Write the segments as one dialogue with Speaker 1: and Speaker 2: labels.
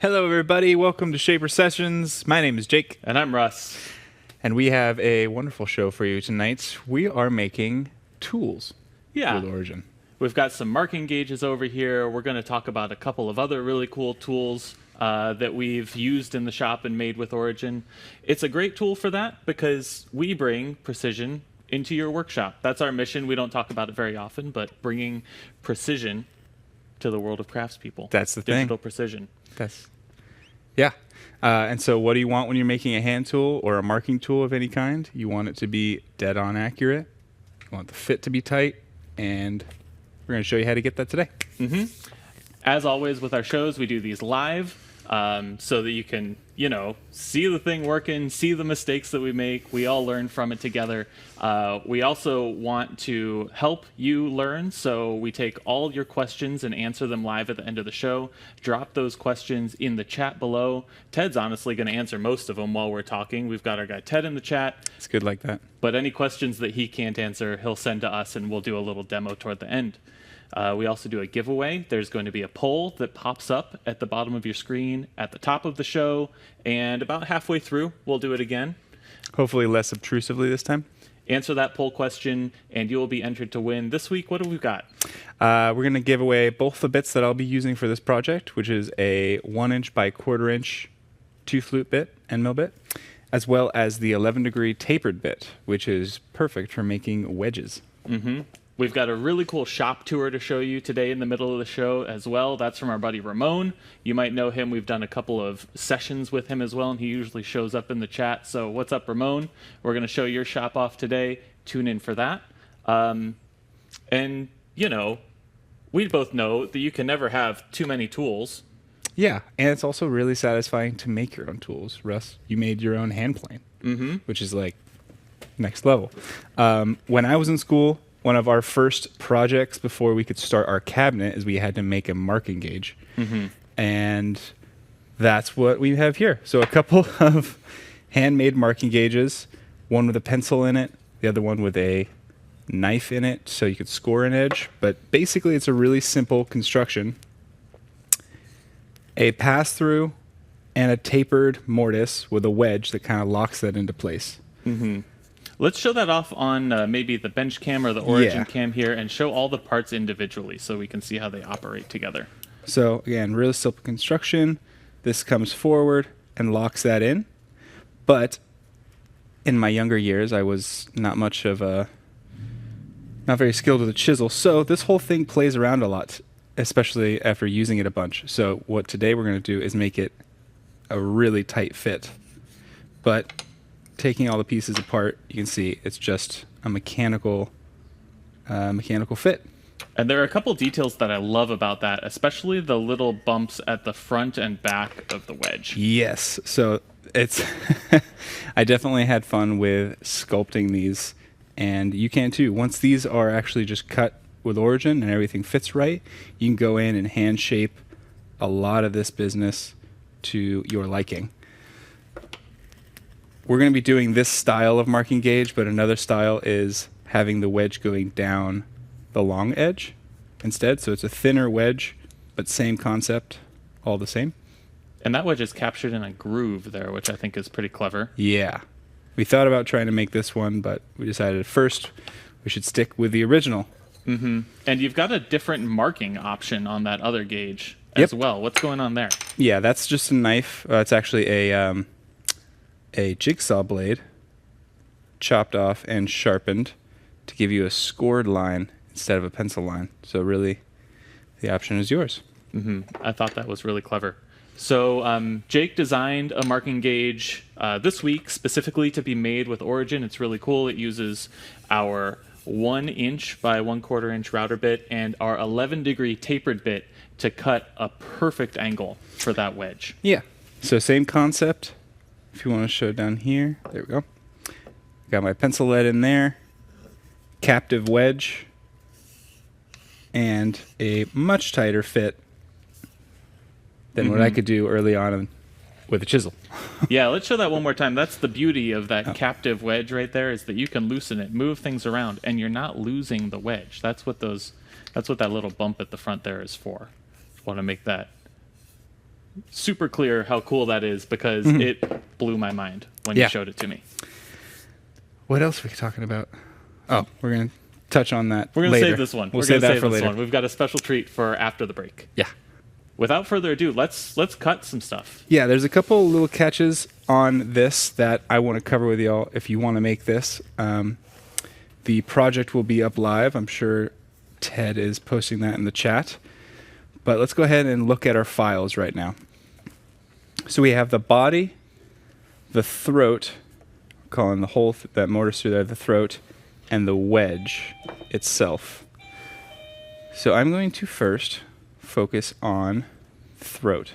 Speaker 1: Hello, everybody. Welcome to Shaper Sessions. My name is Jake,
Speaker 2: And I'm Russ.
Speaker 1: and we have a wonderful show for you tonight. We are making tools with Origin.
Speaker 2: We've got some marking gauges over here. We're going to talk about a couple of other really cool tools that we've used in the shop and made with Origin. It's a great tool for that because we bring precision into your workshop. That's our mission. We don't talk about it very often, but bringing precision to the world of craftspeople.
Speaker 1: That's the thing.
Speaker 2: Digital precision.
Speaker 1: Yeah. And so what do you want when you're making a hand tool or a marking tool of any kind? You want it to be dead on accurate. You want the fit to be tight. And we're going to show you how to get that today.
Speaker 2: As always with our shows, we do these live so that you can, see the thing working, see the mistakes that we make. We all learn from it together. We also want to help you learn, so we take all your questions and answer them live at the end of the show. Drop those questions in the chat below. Ted's honestly going to answer most of them while we're talking. We've got our guy Ted in the chat.
Speaker 1: It's good like that.
Speaker 2: But any questions that he can't answer, he'll send to us, and we'll do a little demo toward the end. We also do a giveaway. There's going to be a poll that pops up at the bottom of your screen at the top of the show, and about halfway through, we'll do it again.
Speaker 1: Hopefully less obtrusively this time.
Speaker 2: Answer that poll question, and you will be entered to win. This week, what have we got?
Speaker 1: We're going to give away both the bits that I'll be using for this project, which is a 1" by 1/4" tooth flute bit, end mill bit, as well as the 11-degree tapered bit, which is perfect for making wedges.
Speaker 2: We've got a really cool shop tour to show you today in the middle of the show as well. That's from our buddy Ramon. You might know him. We've done a couple of sessions with him as well, and he usually shows up in the chat. So what's up, Ramon? We're going to show your shop off today. Tune in for that. We both know that you can never have too many tools.
Speaker 1: Yeah, and it's also really satisfying to make your own tools. Russ, you made your own hand plane, which is like next level. When I was in school, one of our first projects before we could start our cabinet is we had to make a marking gauge. And that's what we have here. So a couple of handmade marking gauges, one with a pencil in it, the other one with a knife in it so you could score an edge. But basically it's a really simple construction. A pass-through and a tapered mortise with a wedge that kind of locks that into place.
Speaker 2: Let's show that off on maybe the bench cam or the Origin cam here and show all the parts individually so we can see how they operate together.
Speaker 1: So again, really simple construction. This comes forward and locks that in. But in my younger years, I was not very skilled with a chisel. So this whole thing plays around a lot, especially after using it a bunch. So what today we're going to do is make it a really tight fit. But taking all the pieces apart, you can see it's just a mechanical fit.
Speaker 2: And there are a couple details that I love about that, especially the little bumps at the front and back of the wedge.
Speaker 1: Yes, so it's I definitely had fun with sculpting these, and you can too. Once these are actually just cut with Origin and everything fits right, you can go in and hand shape a lot of this business to your liking. We're going to be doing this style of marking gauge, but another style is having the wedge going down the long edge instead. So it's a thinner wedge, but same concept, all the same.
Speaker 2: And that wedge is captured in a groove there, which I think is pretty clever.
Speaker 1: Yeah. We thought about trying to make this one, but we decided first we should stick with the original.
Speaker 2: And you've got a different marking option on that other gauge as well. What's going on there?
Speaker 1: Yeah, that's just a knife. It's actually a jigsaw blade chopped off and sharpened to give you a scored line instead of a pencil line. So really, the option is yours.
Speaker 2: I thought that was really clever. So Jake designed a marking gauge this week specifically to be made with Origin. It's really cool. It uses our 1" by 1/4" router bit and our 11-degree tapered bit to cut a perfect angle for that wedge.
Speaker 1: Yeah. So same concept. If you want to show down here, there we go. Got my pencil lead in there, captive wedge, and a much tighter fit than what I could do early on with a chisel.
Speaker 2: Yeah, let's show that one more time. That's the beauty of that captive wedge right there, is that you can loosen it, move things around, and you're not losing the wedge. That's what that little bump at the front there is for. Just want to make that super clear how cool that is because it blew my mind when you showed it to me.
Speaker 1: What else are we talking about? Oh, we're going to touch on that
Speaker 2: We're going to save this one.
Speaker 1: We'll save that for later.
Speaker 2: We've got a special treat for after the break.
Speaker 1: Yeah.
Speaker 2: Without further ado, let's cut some stuff.
Speaker 1: Yeah, there's a couple little catches on this that I want to cover with y'all if you want to make this. The project will be up live. I'm sure Ted is posting that in the chat. But let's go ahead and look at our files right now. So we have the body, the throat, calling the hole that mortise through there the throat, and the wedge itself. So I'm going to first focus on throat.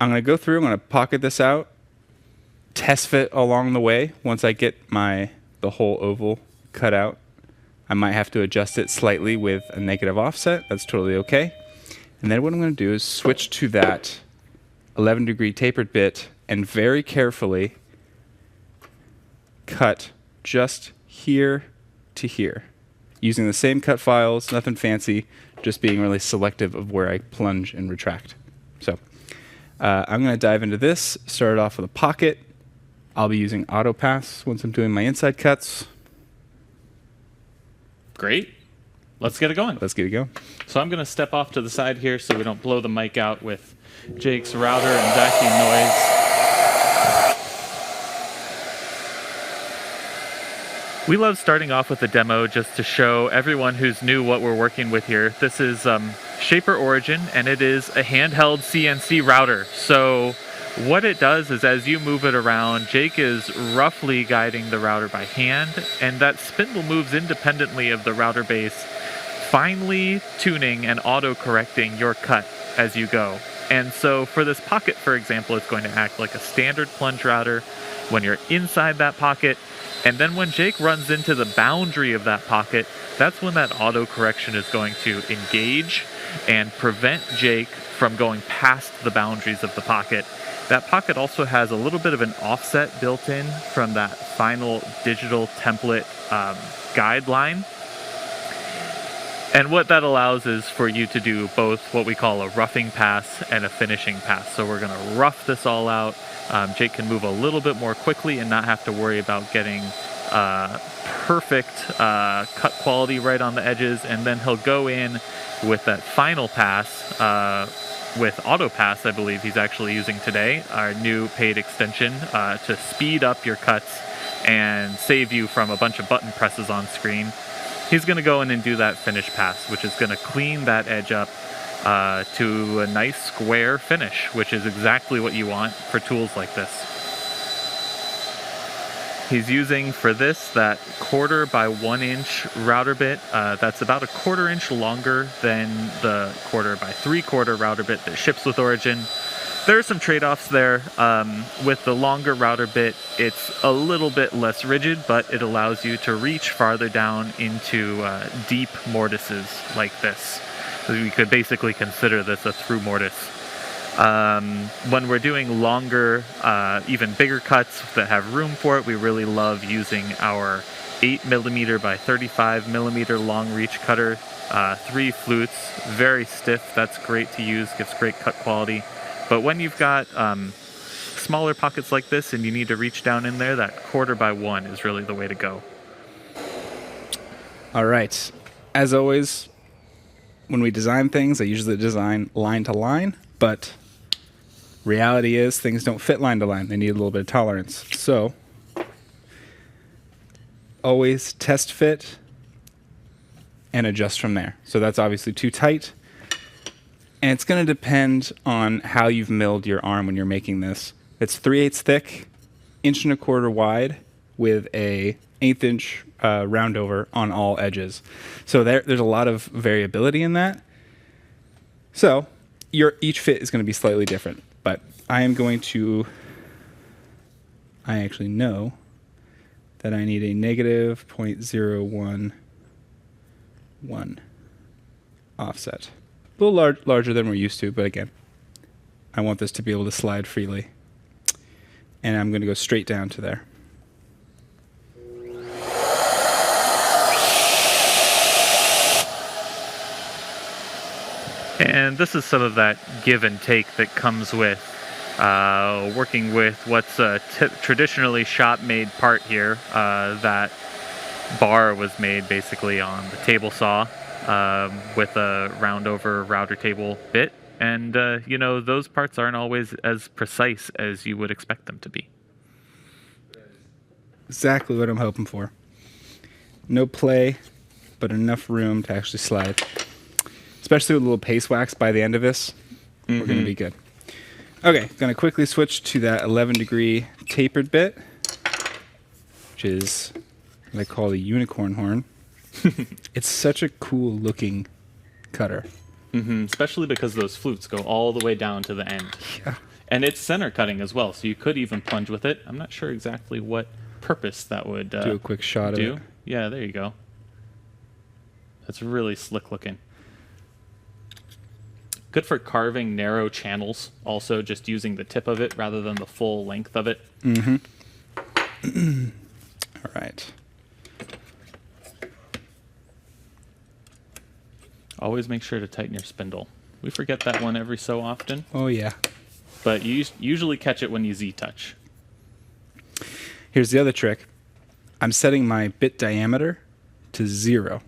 Speaker 1: I'm going to go through, I'm going to pocket this out, test fit along the way. Once I get the whole oval cut out, I might have to adjust it slightly with a negative offset. That's totally okay. And then what I'm going to do is switch to that 11-degree tapered bit and very carefully cut just here to here. Using the same cut files, nothing fancy, just being really selective of where I plunge and retract. So I'm going to dive into this, start it off with a pocket. I'll be using auto pass once I'm doing my inside cuts.
Speaker 2: Great. Let's get it going.
Speaker 1: Let's get it going.
Speaker 2: So I'm going to step off to the side here so we don't blow the mic out with Jake's router and vacuum noise. We love starting off with a demo just to show everyone who's new what we're working with here. This is Shaper Origin, and it is a handheld CNC router. So what it does is as you move it around, Jake is roughly guiding the router by hand, and that spindle moves independently of the router base, finely tuning and auto-correcting your cut as you go. And so for this pocket, for example, it's going to act like a standard plunge router when you're inside that pocket. And then when Jake runs into the boundary of that pocket, that's when that auto correction is going to engage and prevent Jake from going past the boundaries of the pocket. That pocket also has a little bit of an offset built in from that final digital template guideline. And what that allows is for you to do both what we call a roughing pass and a finishing pass. So we're going to rough this all out. Jake can move a little bit more quickly and not have to worry about getting perfect cut quality right on the edges. And then he'll go in with that final pass with auto pass, I believe he's actually using today, our new paid extension to speed up your cuts and save you from a bunch of button presses on screen. He's going to go in and do that finish pass, which is going to clean that edge up to a nice square finish, which is exactly what you want for tools like this. He's using for this that 1/4 by 1 inch router bit. That's about a 1/4 inch longer than the 1/4 by 3/4 router bit that ships with Origin. There are some trade-offs there. With the longer router bit, it's a little bit less rigid, but it allows you to reach farther down into deep mortises like this. So we could basically consider this a through mortise. When we're doing longer, even bigger cuts that have room for it, we really love using our 8mm by 35mm long reach cutter. 3 flutes, very stiff. That's great to use, gives great cut quality. But when you've got smaller pockets like this and you need to reach down in there, that 1/4 by 1 is really the way to go.
Speaker 1: All right. As always, when we design things, I usually design line to line, but reality is things don't fit line to line. They need a little bit of tolerance. So always test fit and adjust from there. So that's obviously too tight. And it's going to depend on how you've milled your arm when you're making this. It's 3/8 thick, 1.25 inch wide, with a 1/8 inch round over on all edges. So there's a lot of variability in that. So each fit is going to be slightly different. But I actually know that I need a negative 0.011 offset. A little larger than we're used to, but again, I want this to be able to slide freely. And I'm going to go straight down to there.
Speaker 2: and this is some of that give and take that comes with working with what's a traditionally shop-made part here. That bar was made basically on the table saw with a round-over router table bit, and those parts aren't always as precise as you would expect them to be.
Speaker 1: Exactly what I'm hoping for. No play, but enough room to actually slide. Especially with a little paste wax by the end of this, we're going to be good. Okay, going to quickly switch to that 11-degree tapered bit, which is what I call the unicorn horn. It's such a cool looking cutter.
Speaker 2: Especially because those flutes go all the way down to the end.
Speaker 1: Yeah.
Speaker 2: And it's center cutting as well, so you could even plunge with it. I'm not sure exactly what purpose that would
Speaker 1: Do a quick shot of it.
Speaker 2: Yeah, there you go. That's really slick looking. Good for carving narrow channels, also just using the tip of it rather than the full length of it.
Speaker 1: All right.
Speaker 2: Always make sure to tighten your spindle. We forget that one every so often,
Speaker 1: Oh, yeah.
Speaker 2: but you usually catch it when you Z-touch.
Speaker 1: Here's the other trick. I'm setting my bit diameter to 0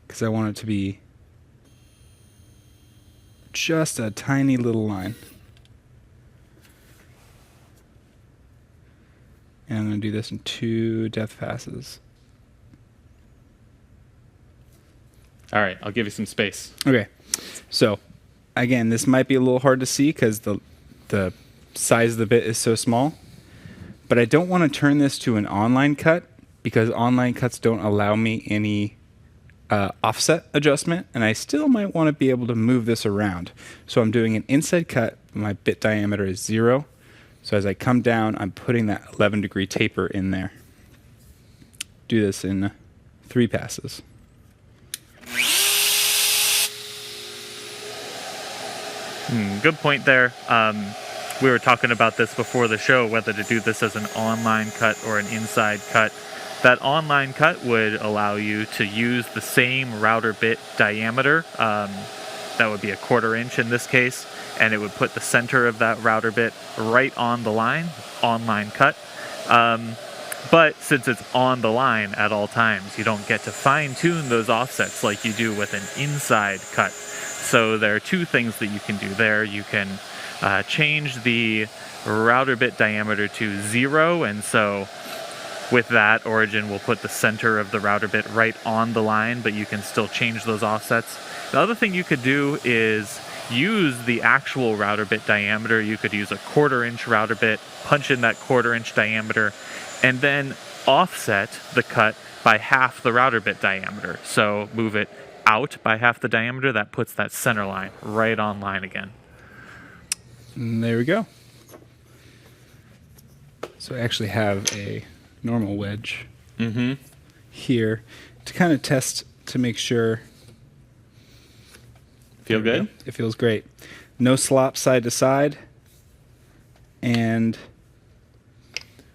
Speaker 1: because I want it to be just a tiny little line. And I'm going to do this in 2 depth passes.
Speaker 2: All right, I'll give you some space.
Speaker 1: Okay. So, again, this might be a little hard to see because the size of the bit is so small. But I don't want to turn this to an online cut because online cuts don't allow me any offset adjustment, and I still might want to be able to move this around. So I'm doing an inside cut. My bit diameter is 0. So as I come down, I'm putting that 11-degree taper in there. Do this in 3 passes.
Speaker 2: Good point there. We were talking about this before the show, whether to do this as an online cut or an inside cut. That online cut would allow you to use the same router bit diameter. That would be a 1/4 inch in this case, and it would put the center of that router bit right on the line, online cut. But since it's on the line at all times, you don't get to fine-tune those offsets like you do with an inside cut. So there are 2 things that you can do there. You can change the router bit diameter to 0, and so with that, Origin will put the center of the router bit right on the line, but you can still change those offsets. The other thing you could do is use the actual router bit diameter. You could use a 1/4 inch router bit, punch in that 1/4 inch diameter, and then offset the cut by half the router bit diameter. So move it out by half the diameter. That puts that center line right on line again.
Speaker 1: And there we go. So I actually have a normal wedge here to kind of test to make sure.
Speaker 2: Feel good?
Speaker 1: It feels great. No slop side to side, and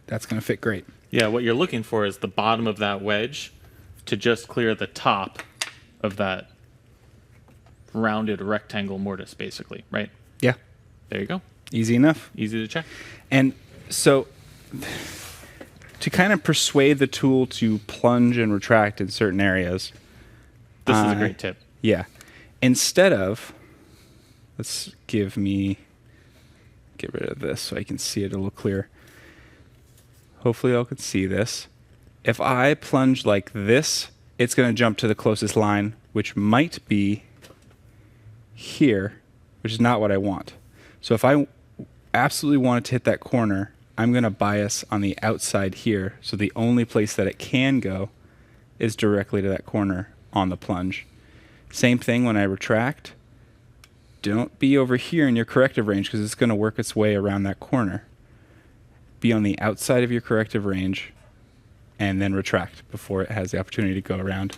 Speaker 1: that's going to fit great.
Speaker 2: Yeah, what you're looking for is the bottom of that wedge to just clear the top of that rounded rectangle mortise, basically, right?
Speaker 1: Yeah.
Speaker 2: There you go.
Speaker 1: Easy enough.
Speaker 2: Easy to check.
Speaker 1: And so to kind of persuade the tool to plunge and retract in certain areas.
Speaker 2: This is a great tip.
Speaker 1: Yeah. Instead of, let's get rid of this so I can see it a little clearer. Hopefully y'all can see this. If I plunge like this, it's going to jump to the closest line, which might be here, which is not what I want. So if I absolutely want it to hit that corner, I'm going to bias on the outside here. So the only place that it can go is directly to that corner on the plunge. Same thing when I retract. Don't be over here in your corrective range because it's going to work its way around that corner. Be on the outside of your corrective range and then retract before it has the opportunity to go around.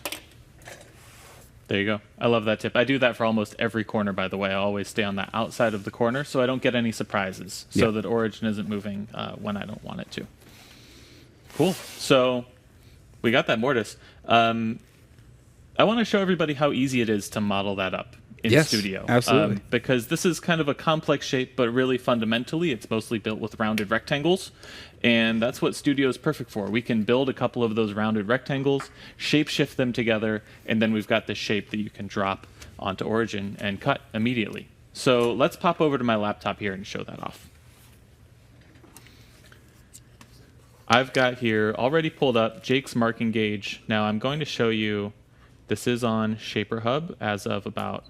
Speaker 2: There you go. I love that tip. I do that for almost every corner, by the way. I always stay on the outside of the corner so I don't get any surprises, so that Origin isn't moving when I don't want it to. Cool. So we got that mortise. I want to show everybody how easy it is to model that up. in
Speaker 1: Yes,
Speaker 2: Studio.
Speaker 1: absolutely.
Speaker 2: Because this is kind of a complex shape, but really fundamentally, it's mostly built with rounded rectangles. And that's what Studio is perfect for. We can build a couple of those rounded rectangles, shape shift them together, and then we've got this shape that you can drop onto Origin and cut immediately. So let's pop over to my laptop here and show that off. I've got here already pulled up Jake's marking gauge. Now I'm going to show you, this is on Shaper Hub as of about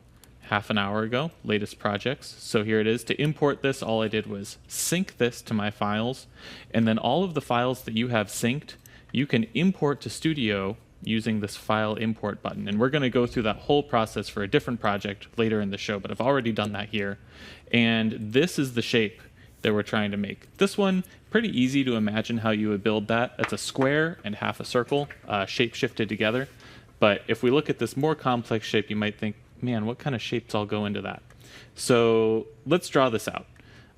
Speaker 2: half an hour ago, latest projects. So here it is. To import this, all I did was sync this to my files, and then all of the files that you have synced, you can import to Studio using this file import button. And we're going to go through that whole process for a different project later in the show, but I've already done that here. And this is the shape that we're trying to make. This one, pretty easy to imagine how you would build that. It's a square and half a circle, shape shifted together. But if we look at this more complex shape, you might think, man, what kind of shapes all go into that? So let's draw this out.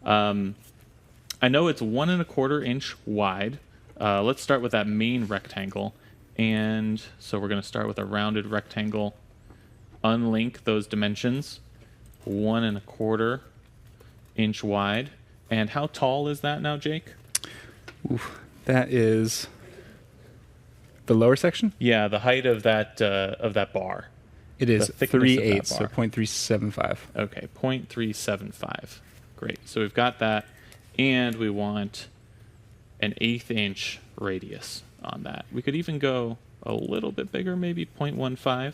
Speaker 2: I know it's 1 1/4 inch wide. Let's start with that main rectangle. And so we're going to start with a rounded rectangle, unlink those dimensions, 1 1/4 inch wide. And how tall is that now, Jake?
Speaker 1: Oof, that is the lower section?
Speaker 2: Yeah, the height of that bar.
Speaker 1: It is
Speaker 2: The thickness of that
Speaker 1: 3/8, so
Speaker 2: bar.
Speaker 1: 0.375.
Speaker 2: Okay, 0.375. Great. So we've got that, and we want an 1/8 inch radius on that. We could even go a little bit bigger, maybe 0.15.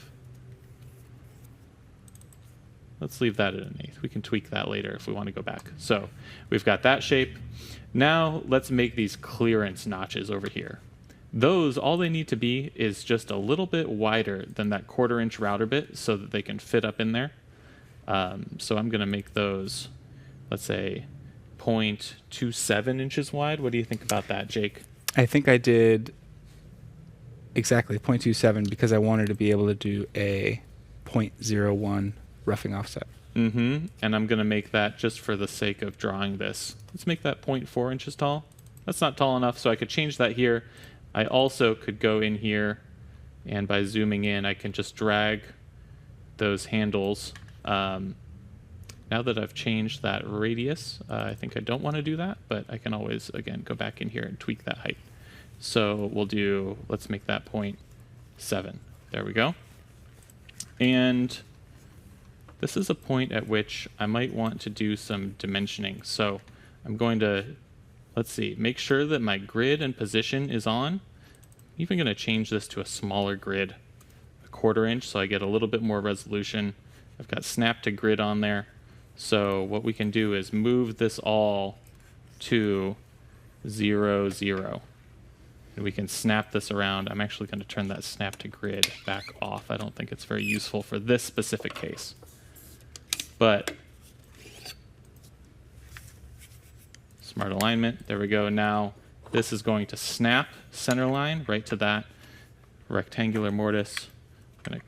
Speaker 2: Let's leave that at an 1/8. We can tweak that later if we want to go back. So we've got that shape. Now let's make these clearance notches over here. Those, all they need to be is just a little bit wider than that 1/4 inch router bit so that they can fit up in there. So I'm going to make those, let's say, 0.27 inches wide. What do you think about that, Jake?
Speaker 1: I think I did exactly 0.27 because I wanted to be able to do a 0.01 roughing offset.
Speaker 2: Mm-hmm. And I'm going to make that just for the sake of drawing this. Let's make that 0.4 inches tall. That's not tall enough, so I could change that here. I also could go in here, and by zooming in, I can just drag those handles. Now that I've changed that radius, I think I don't want to do that, but I can always, again, go back in here and tweak that height. So we'll do, let's make that 0.7. There we go. And this is a point at which I might want to do some dimensioning. So I'm going to, let's see, make sure that my grid and position is on. I'm even going to change this to a smaller grid, 1/4 inch, so I get a little bit more resolution. I've got snap to grid on there. So what we can do is move this all to 0, 0. And we can snap this around. I'm actually going to turn that snap to grid back off. I don't think it's very useful for this specific case. But smart alignment, there we go. Now this is going to snap center line right to that rectangular mortise. I'm going to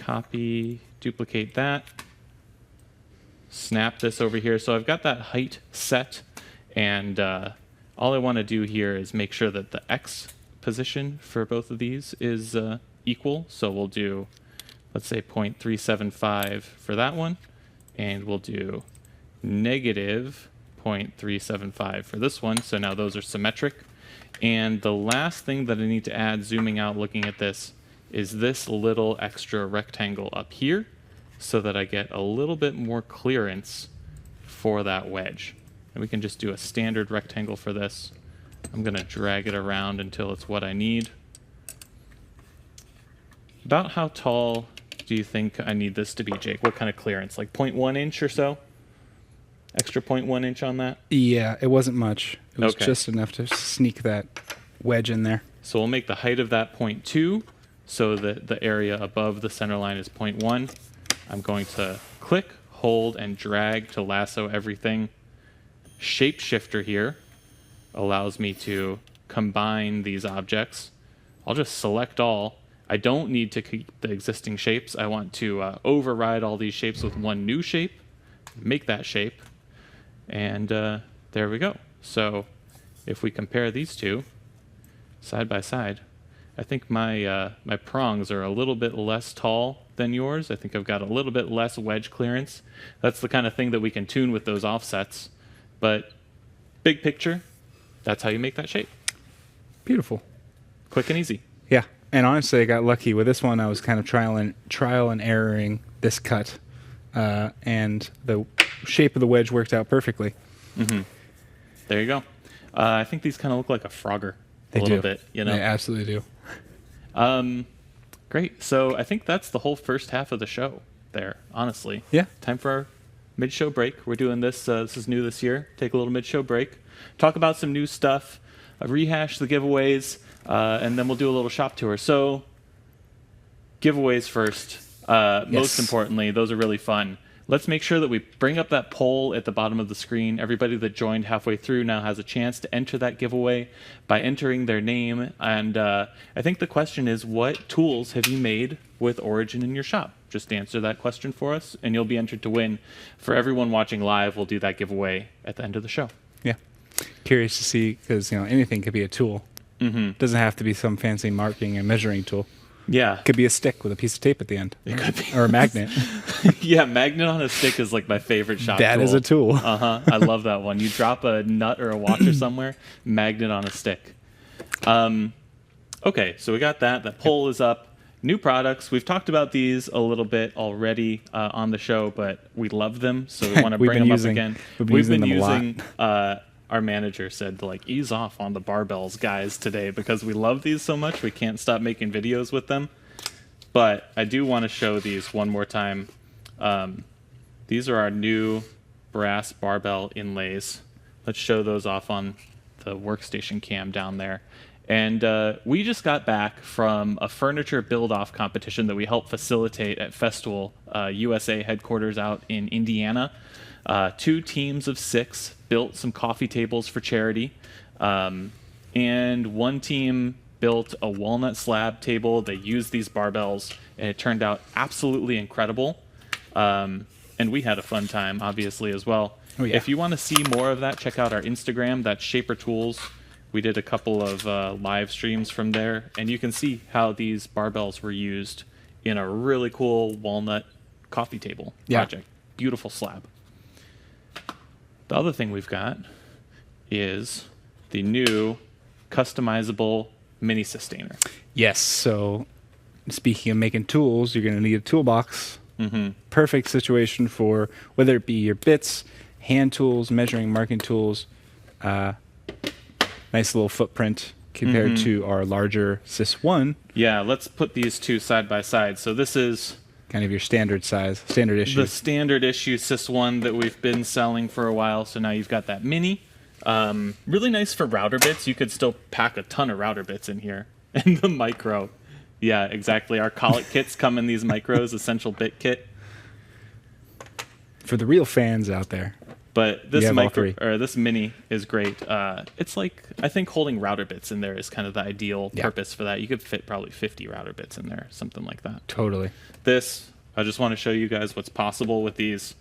Speaker 2: copy, duplicate that, snap this over here. So I've got that height set, and all I want to do here is make sure that the X position for both of these is equal. So we'll do, let's say, 0.375 for that one. And we'll do negative 0.375 for this one. So now those are symmetric. And the last thing that I need to add, zooming out, looking at this, is this little extra rectangle up here so that I get a little bit more clearance for that wedge. And we can just do a standard rectangle for this. I'm going to drag it around until it's what I need. About how tall do you think I need this to be, Jake? What kind of clearance? Like 0.1 inch or so? Extra 0.1 inch on that?
Speaker 1: Yeah, it wasn't much. It was
Speaker 2: Okay.
Speaker 1: just enough to sneak that wedge in there.
Speaker 2: So we'll make the height of that 0.2 so that the area above the center line is 0.1. I'm going to click, hold, and drag to lasso everything. Shapeshifter here allows me to combine these objects. I'll just select all. I don't need to keep the existing shapes. I want to override all these shapes with one new shape, make that shape, and there we go. So if we compare these two side by side, I think my my prongs are a little bit less tall than yours. I think I've got a little bit less wedge clearance. That's the kind of thing that we can tune with those offsets. But big picture, that's how you make that shape.
Speaker 1: Beautiful.
Speaker 2: Quick and easy.
Speaker 1: Yeah. And honestly, I got lucky with this one. I was kind of trial and erroring this cut, and the shape of the wedge worked out perfectly.
Speaker 2: Mm-hmm. There you go. I think these kind of look like a Frogger a little bit. You know,
Speaker 1: they absolutely do.
Speaker 2: Great. So I think that's the whole first half of the show there, honestly.
Speaker 1: Yeah.
Speaker 2: Time for our mid-show break. We're doing this. This is new this year. Take a little mid-show break. Talk about some new stuff. Rehash the giveaways. And then we'll do a little shop tour. So giveaways first. Most importantly, those are really fun. Let's make sure that we bring up that poll at the bottom of the screen. Everybody that joined halfway through now has a chance to enter that giveaway by entering their name. And I think the question is, what tools have you made with Origin in your shop? Just answer that question for us, and you'll be entered to win. For everyone watching live, we'll do that giveaway at the end of the show.
Speaker 1: Yeah. Curious to see, because anything could be a tool.
Speaker 2: Mm-hmm.
Speaker 1: Doesn't have to be some fancy marking and measuring tool.
Speaker 2: Yeah.
Speaker 1: It could be a stick with a piece of tape at the end.
Speaker 2: It could be.
Speaker 1: Or a magnet.
Speaker 2: Yeah, magnet on a stick is like my favorite shop tool.
Speaker 1: That is a tool.
Speaker 2: Uh-huh. I love that one. You drop a nut or a watch or somewhere, magnet on a stick. Okay, so we got that. That poll is up. New products. We've talked about these a little bit already on the show, but we love them, so we want to bring them up again.
Speaker 1: We've been using
Speaker 2: our manager said to ease off on the barbells, guys, today, because we love these so much we can't stop making videos with them. But I do want to show these one more time. These are our new brass barbell inlays. Let's show those off on the workstation cam down there. And we just got back from a furniture build-off competition that we helped facilitate at Festool USA headquarters out in Indiana. 2 teams of 6 built some coffee tables for charity. And one team built a walnut slab table. They used these barbells, and it turned out absolutely incredible. And we had a fun time, obviously, as well.
Speaker 1: Oh, yeah.
Speaker 2: If you want to see more of that, check out our Instagram. That's Shaper Tools. We did a couple of live streams from there, and you can see how these barbells were used in a really cool walnut coffee table project. Beautiful slab. The other thing we've got is the new customizable mini sustainer.
Speaker 1: Yes, so speaking of making tools, you're going to need a toolbox.
Speaker 2: Mm-hmm.
Speaker 1: Perfect situation for whether it be your bits, hand tools, measuring, marking tools. Nice little footprint compared to our larger Sys 1.
Speaker 2: Yeah, let's put these two side by side. So this is
Speaker 1: kind of your standard size, standard issue.
Speaker 2: The standard issue Sys 1 that we've been selling for a while. So now you've got that mini. Really nice for router bits. You could still pack a ton of router bits in here. And the micro. Yeah, exactly. Our colic kits come in these micros, essential bit kit.
Speaker 1: For the real fans out there.
Speaker 2: But this micro or this mini is great. It's like, I think holding router bits in there is kind of the ideal purpose for that. You could fit probably 50 router bits in there, something like that.
Speaker 1: Totally.
Speaker 2: This, I just want to show you guys what's possible with these.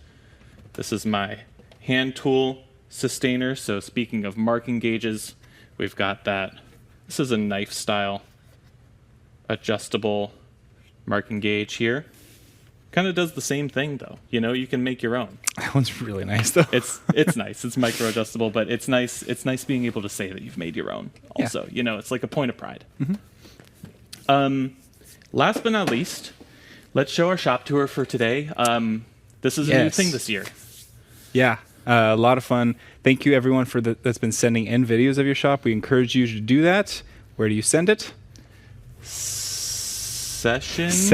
Speaker 2: This is my hand tool sustainer. So speaking of marking gauges, we've got that. This is a knife style adjustable marking gauge here. Kind of does the same thing though. You can make your own.
Speaker 1: That one's really nice though.
Speaker 2: It's nice. It's micro adjustable, but it's nice. It's nice being able to say that you've made your own. Also, it's like a point of pride. Mm-hmm. Last but not least, let's show our shop tour for today. This is a new thing this year.
Speaker 1: Yeah, a lot of fun. Thank you everyone that's been sending in videos of your shop. We encourage you to do that. Where do you send it?
Speaker 2: Sessions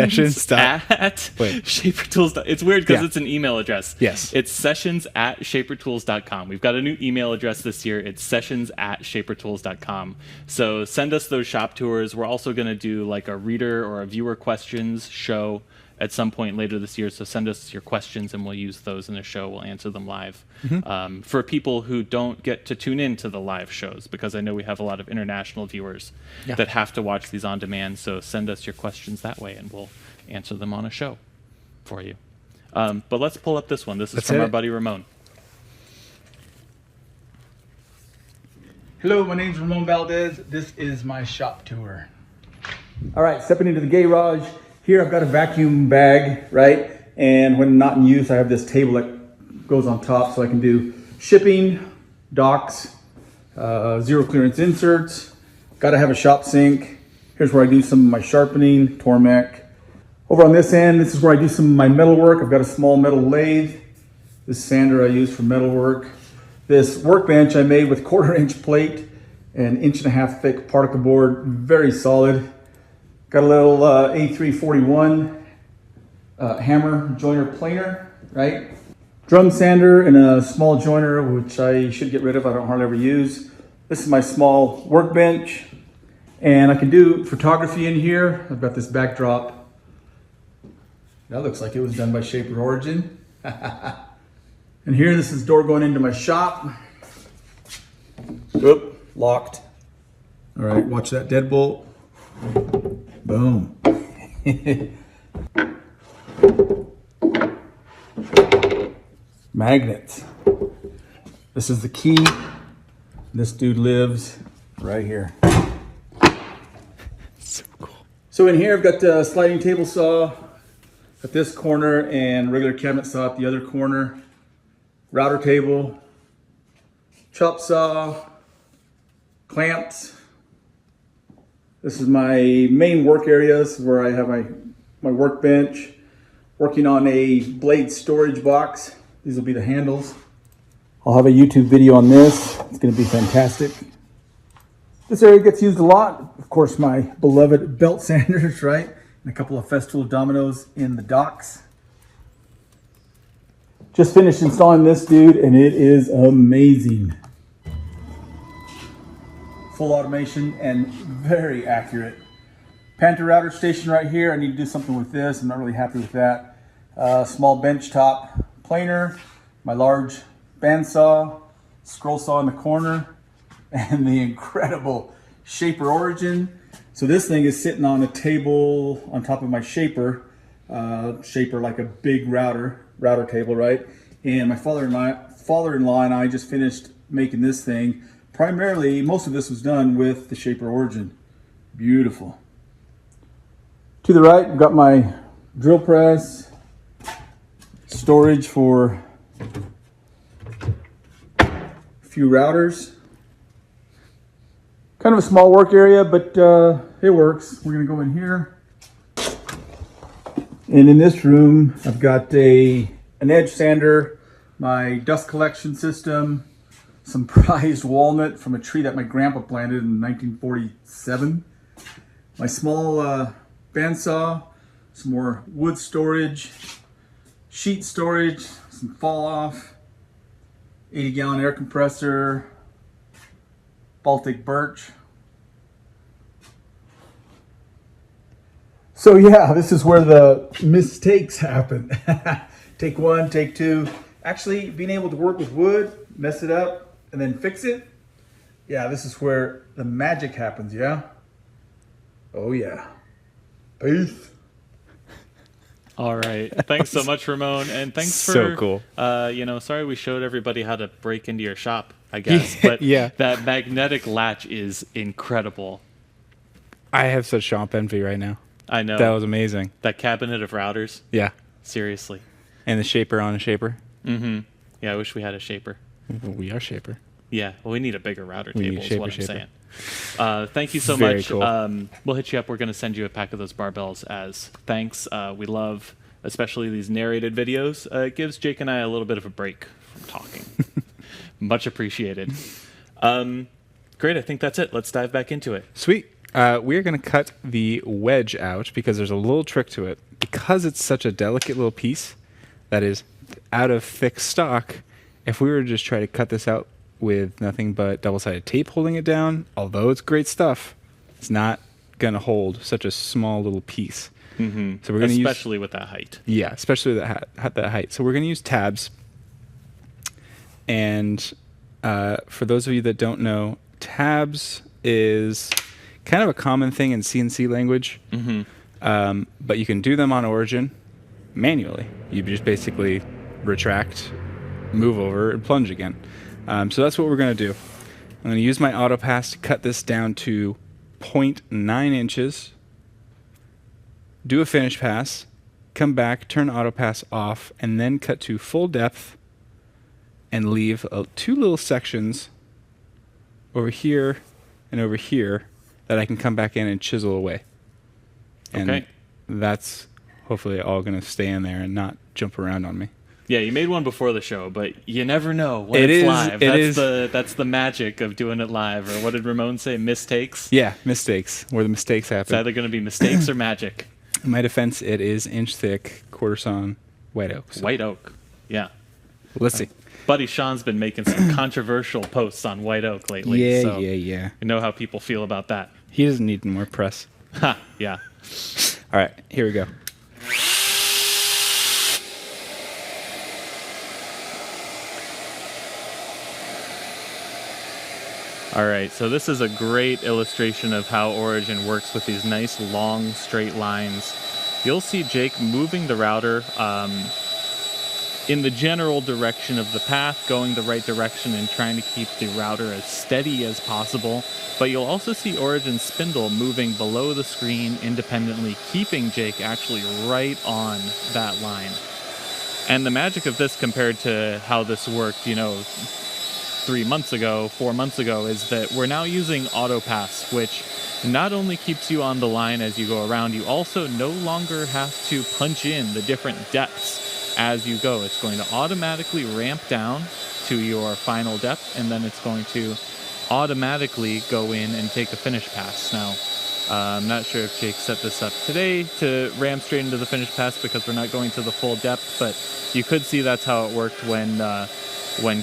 Speaker 2: at shapertools. It's weird because it's an email address.
Speaker 1: Yes.
Speaker 2: It's sessions@shapertools.com. We've got a new email address this year. It's sessions@shapertools.com. So send us those shop tours. We're also going to do like a reader or a viewer questions show at some point later this year. So send us your questions and we'll use those in the show. We'll answer them live. Mm-hmm. For people who don't get to tune in to the live shows, because I know we have a lot of international viewers that have to watch these on demand. So send us your questions that way and we'll answer them on a show for you. But let's pull up this one. This is from our buddy Ramon.
Speaker 3: Hello, my name is Ramon Valdez. This is my shop tour. All right, stepping into the garage. Here I've got a vacuum bag, right? And when not in use, I have this table that goes on top so I can do shipping, docks, zero clearance inserts. Got to have a shop sink. Here's where I do some of my sharpening, Tormek. Over on this end, this is where I do some of my metal work. I've got a small metal lathe. This sander I use for metal work. This workbench I made with 1/4 inch plate and 1.5 inch thick particle board, very solid. Got a little A341 hammer joiner planer, right? Drum sander and a small joiner, which I should get rid of, I don't hardly ever use. This is my small workbench, and I can do photography in here. I've got this backdrop. That looks like it was done by Shaper Origin. And here, this is door going into my shop. Whoop, locked. All right, watch that deadbolt. Boom. Magnets. This is the key. This dude lives right here.
Speaker 1: So cool.
Speaker 3: So in here, I've got the sliding table saw at this corner and regular cabinet saw at the other corner. Router table, chop saw, clamps. This is my main work area. This is where I have my workbench. Working on a blade storage box. These will be the handles. I'll have a YouTube video on this. It's going to be fantastic. This area gets used a lot. Of course, my beloved belt sanders, right? And a couple of Festool dominoes in the docks. Just finished installing this dude, and it is amazing. Full automation and very accurate. Panther router station right here. I need to do something with this. I'm not really happy with that. Small bench top planer, my large bandsaw, scroll saw in the corner, and the incredible Shaper Origin. So this thing is sitting on a table on top of my Shaper. Shaper like a big router table, right? And my father-in-law and I just finished making this thing. Primarily, most of this was done with the Shaper Origin. Beautiful. To the right, I've got my drill press, storage for a few routers. Kind of a small work area, but it works. We're gonna go in here. And in this room, I've got an edge sander, my dust collection system, some prized walnut from a tree that my grandpa planted in 1947, my small bandsaw, some more wood storage, sheet storage, some fall off, 80-gallon air compressor, Baltic birch. So yeah, this is where the mistakes happen. Take one, take two. Actually, being able to work with wood, mess it up, and then fix it. Yeah, this is where the magic happens, yeah? Oh yeah. Peace.
Speaker 2: All right. Thanks so much, Ramon. And thanks
Speaker 1: So
Speaker 2: for,
Speaker 1: cool.
Speaker 2: Sorry we showed everybody how to break into your shop, I guess. But
Speaker 1: Yeah.
Speaker 2: that magnetic latch is incredible.
Speaker 1: I have such shop envy right now.
Speaker 2: I know.
Speaker 1: That was amazing.
Speaker 2: That cabinet of routers.
Speaker 1: Yeah.
Speaker 2: Seriously.
Speaker 1: And the Shaper on a Shaper.
Speaker 2: Mm-hmm. Yeah, I wish we had a Shaper.
Speaker 1: We are Shaper.
Speaker 2: Yeah, well, we need a bigger router
Speaker 1: We
Speaker 2: table
Speaker 1: need
Speaker 2: is
Speaker 1: Shaper,
Speaker 2: what I'm
Speaker 1: Shaper.
Speaker 2: saying. Thank you so
Speaker 1: Very
Speaker 2: much.
Speaker 1: cool.
Speaker 2: We'll hit you up. We're going to send you a pack of those barbells as thanks. We love, especially these narrated videos. It gives Jake and I a little bit of a break from talking. Much appreciated. Great, I think that's it. Let's dive back into it.
Speaker 1: Sweet. We're going to cut the wedge out because there's a little trick to it. Because it's such a delicate little piece that is out of thick stock, if we were to just try to cut this out with nothing but double-sided tape holding it down, although it's great stuff, it's not going to hold such a small little piece.
Speaker 2: Mm-hmm.
Speaker 1: So we're going to use...
Speaker 2: Especially with that height.
Speaker 1: Yeah, especially that height. So we're going to use tabs. And for those of you that don't know, tabs is kind of a common thing in CNC language.
Speaker 2: Mm-hmm.
Speaker 1: But you can do them on Origin manually. You just basically retract, move over, and plunge again. So that's what we're going to do. I'm going to use my AutoPass to cut this down to 0.9 inches do a finish pass, come back, turn auto pass off, and then cut to full depth and leave two little sections over here and over here that I can come back in and chisel away. And
Speaker 2: Okay.
Speaker 1: that's hopefully all going to stay in there and not jump around on me.
Speaker 2: Yeah, you made one before the show, but you never know when
Speaker 1: It
Speaker 2: it's
Speaker 1: is-
Speaker 2: live.
Speaker 1: it
Speaker 2: That's the magic of doing it live. Or what did Ramon say? Mistakes?
Speaker 1: Yeah, mistakes, where the mistakes
Speaker 2: It's
Speaker 1: happen.
Speaker 2: either going to be mistakes or magic.
Speaker 1: In my defense, it is inch thick, quarter sawn, white oak. So
Speaker 2: White oak. Yeah.
Speaker 1: let's see.
Speaker 2: Buddy Sean's been making some controversial posts on white oak lately.
Speaker 1: Yeah,
Speaker 2: so
Speaker 1: yeah.
Speaker 2: You know how people feel about that.
Speaker 1: He doesn't need more press.
Speaker 2: Ha, yeah.
Speaker 1: All right, here we go.
Speaker 2: All right, so this is a great illustration of how Origin works with these nice long straight lines. You'll see Jake moving the router in the general direction of the path, going the right direction and trying to keep the router as steady as possible. But you'll also see Origin's spindle moving below the screen independently, keeping Jake actually right on that line. And the magic of this compared to how this worked, 3 months ago, 4 months ago, is that we're now using auto pass, which not only keeps you on the line as you go around, you also no longer have to punch in the different depths as you go. It's going to automatically ramp down to your final depth, and then it's going to automatically go in and take a finish pass. Now, I'm not sure if Jake set this up today to ramp straight into the finish pass because we're not going to the full depth, but you could see that's how it worked when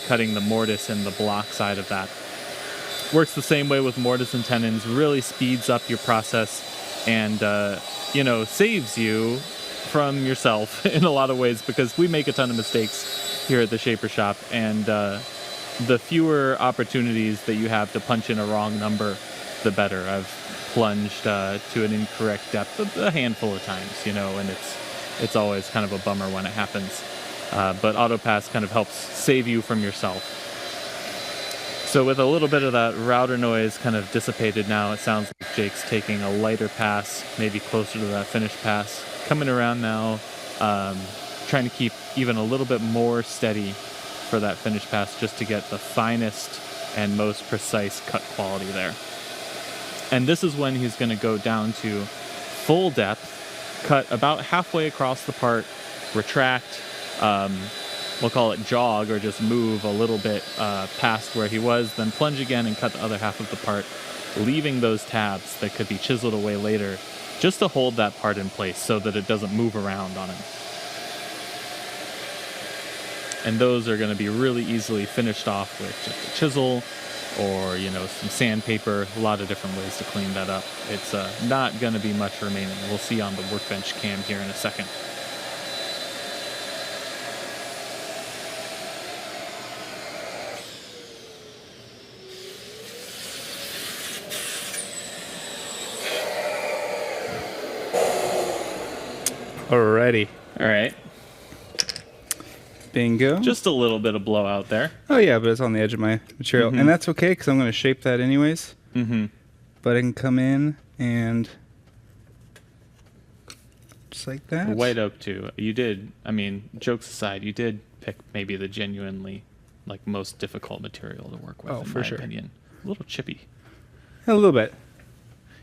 Speaker 2: cutting the mortise and the block side of that. Works the same way with mortise and tenons, really speeds up your process and, saves you from yourself in a lot of ways because we make a ton of mistakes here at the Shaper Shop, and the fewer opportunities that you have to punch in a wrong number, the better. I've plunged to an incorrect depth a handful of times, and it's always kind of a bummer when it happens. But AutoPass kind of helps save you from yourself. So with a little bit of that router noise kind of dissipated now, it sounds like Jake's taking a lighter pass, maybe closer to that finish pass. Coming around now, trying to keep even a little bit more steady for that finish pass just to get the finest and most precise cut quality there. And this is when he's going to go down to full depth, cut about halfway across the part, retract, we'll call it jog or just move a little bit past where he was, then plunge again and cut the other half of the part, leaving those tabs that could be chiseled away later just to hold that part in place so that it doesn't move around on him. And those are going to be really easily finished off with just a chisel or, some sandpaper, a lot of different ways to clean that up. It's not going to be much remaining. We'll see on the workbench cam here in a second.
Speaker 1: Alrighty.
Speaker 2: All right.
Speaker 1: Bingo.
Speaker 2: Just a little bit of blowout there.
Speaker 1: Oh, yeah, but it's on the edge of my material. And that's okay because I'm going to shape that anyways.
Speaker 2: Mm-hmm.
Speaker 1: But I can come in and just like that.
Speaker 2: White oak, too. You did, jokes aside, you did pick maybe the genuinely, most difficult material to work with, in my opinion. A little chippy.
Speaker 1: A little bit.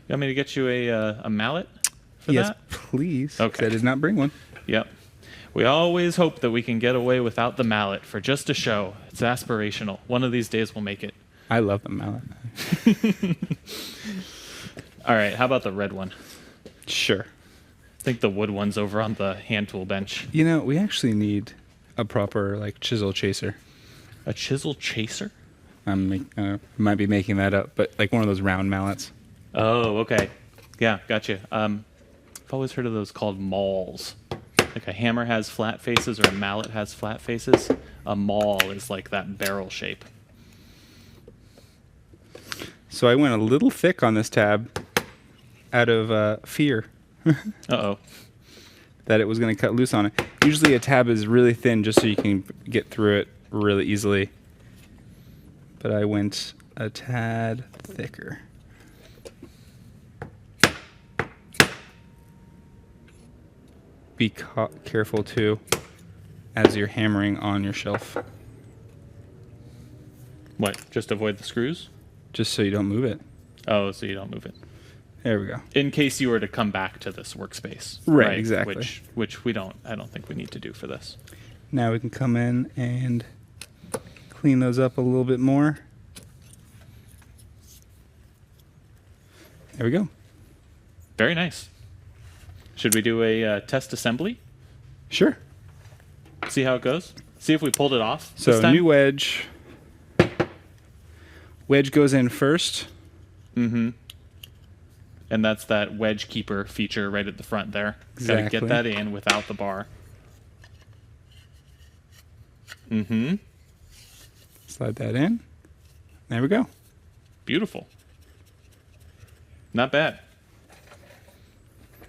Speaker 2: You want me to get you a mallet for
Speaker 1: Yes,
Speaker 2: that?
Speaker 1: please.
Speaker 2: Okay.
Speaker 1: I did not bring one.
Speaker 2: Yep. We always hope that we can get away without the mallet for just a show. It's aspirational. One of these days we'll make it.
Speaker 1: I love the mallet.
Speaker 2: All right, how about the red one?
Speaker 1: Sure.
Speaker 2: I think the wood one's over on the hand tool bench.
Speaker 1: We actually need a proper chisel chaser.
Speaker 2: A chisel chaser?
Speaker 1: Might be making that up, but one of those round mallets.
Speaker 2: Oh, okay. Yeah, gotcha. I've always heard of those called mauls. Like a hammer has flat faces or a mallet has flat faces. A maul is like that barrel shape.
Speaker 1: So I went a little thick on this tab out of fear
Speaker 2: Uh-oh.
Speaker 1: that it was going to cut loose on it. Usually a tab is really thin just so you can get through it really easily. But I went a tad thicker. be careful too as you're hammering on your shelf,
Speaker 2: What? Just avoid the screws?
Speaker 1: just so you don't move it.
Speaker 2: Oh, so you don't move it.
Speaker 1: There we go.
Speaker 2: In case you were to come back to this workspace.
Speaker 1: Right, exactly.
Speaker 2: Which I don't think we need to do for this.
Speaker 1: Now we can come in and clean those up a little bit more. There we go.
Speaker 2: Very nice. Should we do a test assembly?
Speaker 1: Sure.
Speaker 2: See how it goes? See if we pulled it off
Speaker 1: So
Speaker 2: this time?
Speaker 1: new wedge. Wedge goes in first.
Speaker 2: Mm-hmm. And that's that wedge keeper feature right at the front there. Got to
Speaker 1: Exactly.
Speaker 2: get that in without the bar. Mm-hmm.
Speaker 1: Slide that in. There we go.
Speaker 2: Beautiful. Not bad.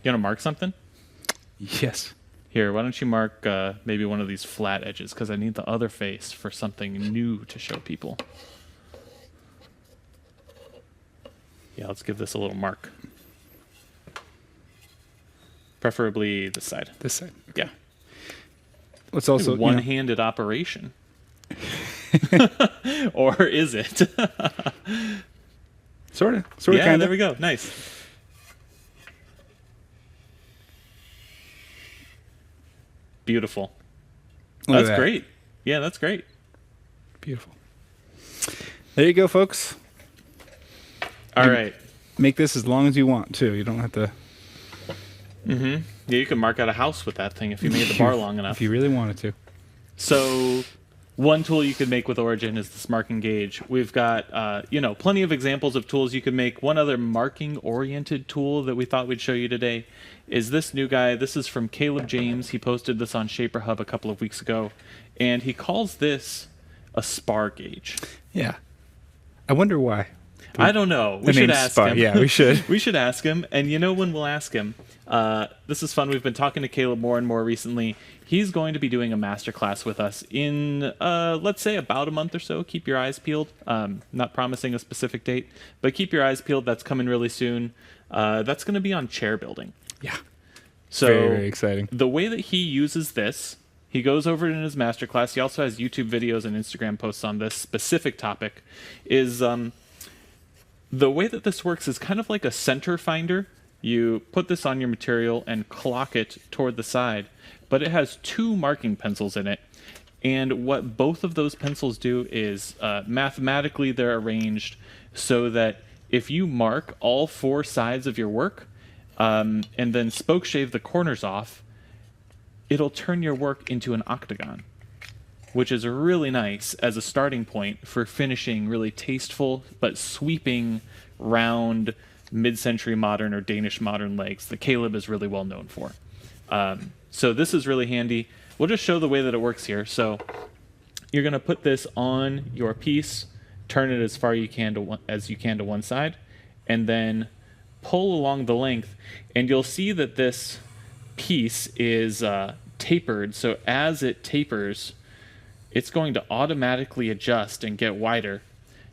Speaker 2: You want to mark something?
Speaker 1: Yes.
Speaker 2: Here, why don't you mark maybe one of these flat edges, because I need the other face for something new to show people. Yeah, let's give this a little mark. Preferably this side.
Speaker 1: This side.
Speaker 2: Yeah.
Speaker 1: Let's also
Speaker 2: One-handed operation. Or is it?
Speaker 1: Sort of.
Speaker 2: Yeah,
Speaker 1: Kind
Speaker 2: there
Speaker 1: of.
Speaker 2: we go. Nice. Beautiful.
Speaker 1: Look at
Speaker 2: That's
Speaker 1: that.
Speaker 2: great. Yeah, that's great.
Speaker 1: Beautiful. There you go, folks.
Speaker 2: All right.
Speaker 1: Make this as long as you want, too. You don't have to.
Speaker 2: Yeah, you can mark out a house with that thing if you made the bar long enough.
Speaker 1: If you really wanted to.
Speaker 2: So one tool you could make with Origin is this marking gauge. We've got, plenty of examples of tools you can make. One other marking-oriented tool that we thought we'd show you today is this new guy. This is from Caleb James. He posted this on Shaper Hub a couple of weeks ago, and he calls this a spar gauge.
Speaker 1: Yeah. I wonder why.
Speaker 2: I don't know. We
Speaker 1: The
Speaker 2: should
Speaker 1: name's
Speaker 2: ask
Speaker 1: spar.
Speaker 2: him.
Speaker 1: Yeah, we should.
Speaker 2: We should ask him. And you know when we'll ask him? This is fun. We've been talking to Caleb more and more recently. He's going to be doing a masterclass with us in, let's say, about a month or so. Keep your eyes peeled. Not promising a specific date, but keep your eyes peeled. That's coming really soon. That's going to be on chair building.
Speaker 1: Yeah.
Speaker 2: So
Speaker 1: Very, very exciting.
Speaker 2: the way that he uses this, he goes over it in his masterclass. He also has YouTube videos and Instagram posts on this specific topic, is the way that this works is kind of like a center finder. You put this on your material and clock it toward the side, but it has two marking pencils in it. And what both of those pencils do is mathematically they're arranged so that if you mark all four sides of your work and then spoke shave the corners off, it'll turn your work into an octagon, which is really nice as a starting point for finishing really tasteful but sweeping, round, mid-century modern or Danish modern legs that Caleb is really well known for. So this is really handy. We'll just show the way that it works here. So you're going to put this on your piece, turn it as far as you can to one side, and then pull along the length, and you'll see that this piece is tapered. So as it tapers, it's going to automatically adjust and get wider.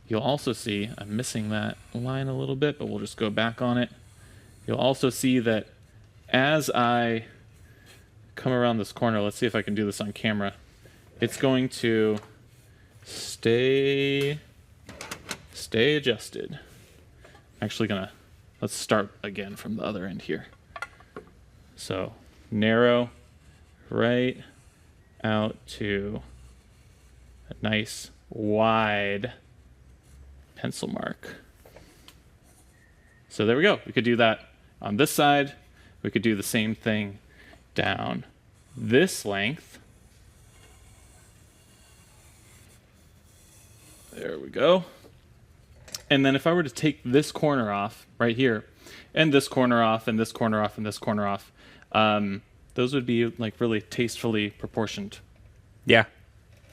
Speaker 2: You'll also see, I'm missing that line a little bit, but we'll just go back on it. You'll also see that as I come around this corner, let's see if I can do this on camera, it's going to stay adjusted. Actually let's start again from the other end here. So narrow right out to a nice wide pencil mark. So there we go. We could do that on this side. We could do the same thing down this length. There we go. And then if I were to take this corner off right here, and this corner off, and this corner off, and this corner off, those would be like really tastefully proportioned.
Speaker 1: Yeah.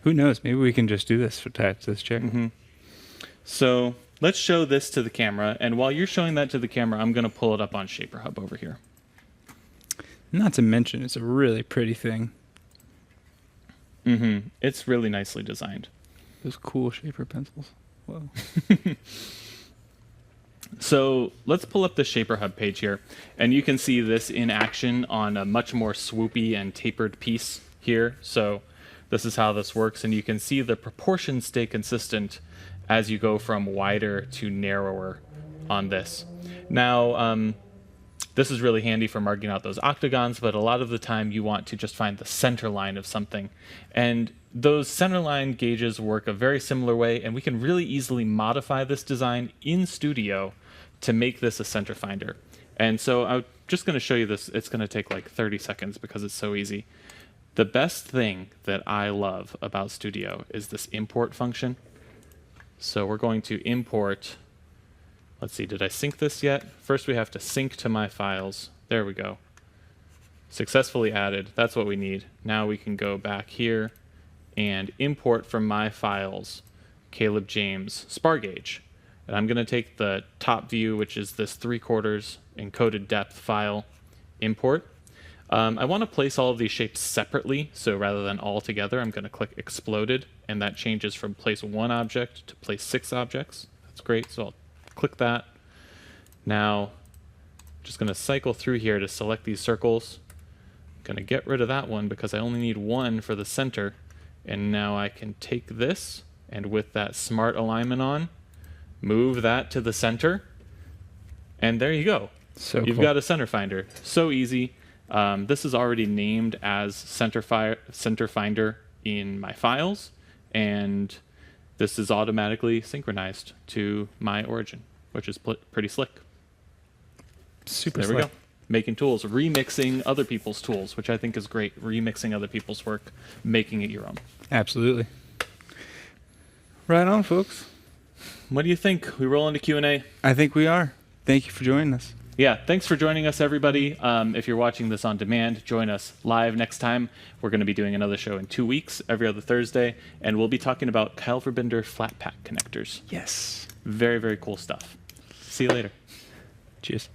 Speaker 1: Who knows? Maybe we can just do this attached to this chair.
Speaker 2: Mm-hmm. So let's show this to the camera. And while you're showing that to the camera, I'm going to pull it up on Shaper Hub over here.
Speaker 1: Not to mention, it's a really pretty thing.
Speaker 2: Mm-hmm. It's really nicely designed.
Speaker 1: Those cool shaper pencils. Whoa.
Speaker 2: So let's pull up the Shaper Hub page here, and you can see this in action on a much more swoopy and tapered piece here. So this is how this works, and you can see the proportions stay consistent as you go from wider to narrower on this. Now, this is really handy for marking out those octagons, but a lot of the time you want to just find the center line of something. And those center line gauges work a very similar way, and we can really easily modify this design in Studio to make this a center finder. And so I'm just going to show you this. It's going to take like 30 seconds because it's so easy. The best thing that I love about Studio is this import function. So we're going to import, let's see, did I sync this yet? First we have to sync to my files. There we go. Successfully added. That's what we need. Now we can go back here and import from my files Caleb James spar gauge. And I'm going to take the top view, which is this 3/4 encoded depth file, import. I want to place all of these shapes separately, so rather than all together, I'm going to click exploded, and that changes from place 1 object to place 6 objects. That's great, so I'll click that. Now, I'm just going to cycle through here to select these circles. I'm going to get rid of that one because I only need 1 for the center, and now I can take this, and with that smart alignment on, move that to the center, and there you go.
Speaker 1: So
Speaker 2: You've
Speaker 1: cool.
Speaker 2: got a center finder. So easy. This is already named as center finder in my files, and this is automatically synchronized to my origin, which is pretty slick.
Speaker 1: Super
Speaker 2: There
Speaker 1: slick.
Speaker 2: we go. Making tools, remixing other people's tools, which I think is great. Remixing other people's work, making it your own.
Speaker 1: Absolutely. Right on, folks.
Speaker 2: What do you think? We roll into Q&A.
Speaker 1: I think we are. Thank you for joining us.
Speaker 2: Yeah, thanks for joining us, everybody. If you're watching this on demand, join us live next time. We're going to be doing another show in 2 weeks, every other Thursday, and we'll be talking about Kyle Verbinder flat pack connectors.
Speaker 1: Yes.
Speaker 2: Very, very cool stuff. See you later.
Speaker 1: Cheers.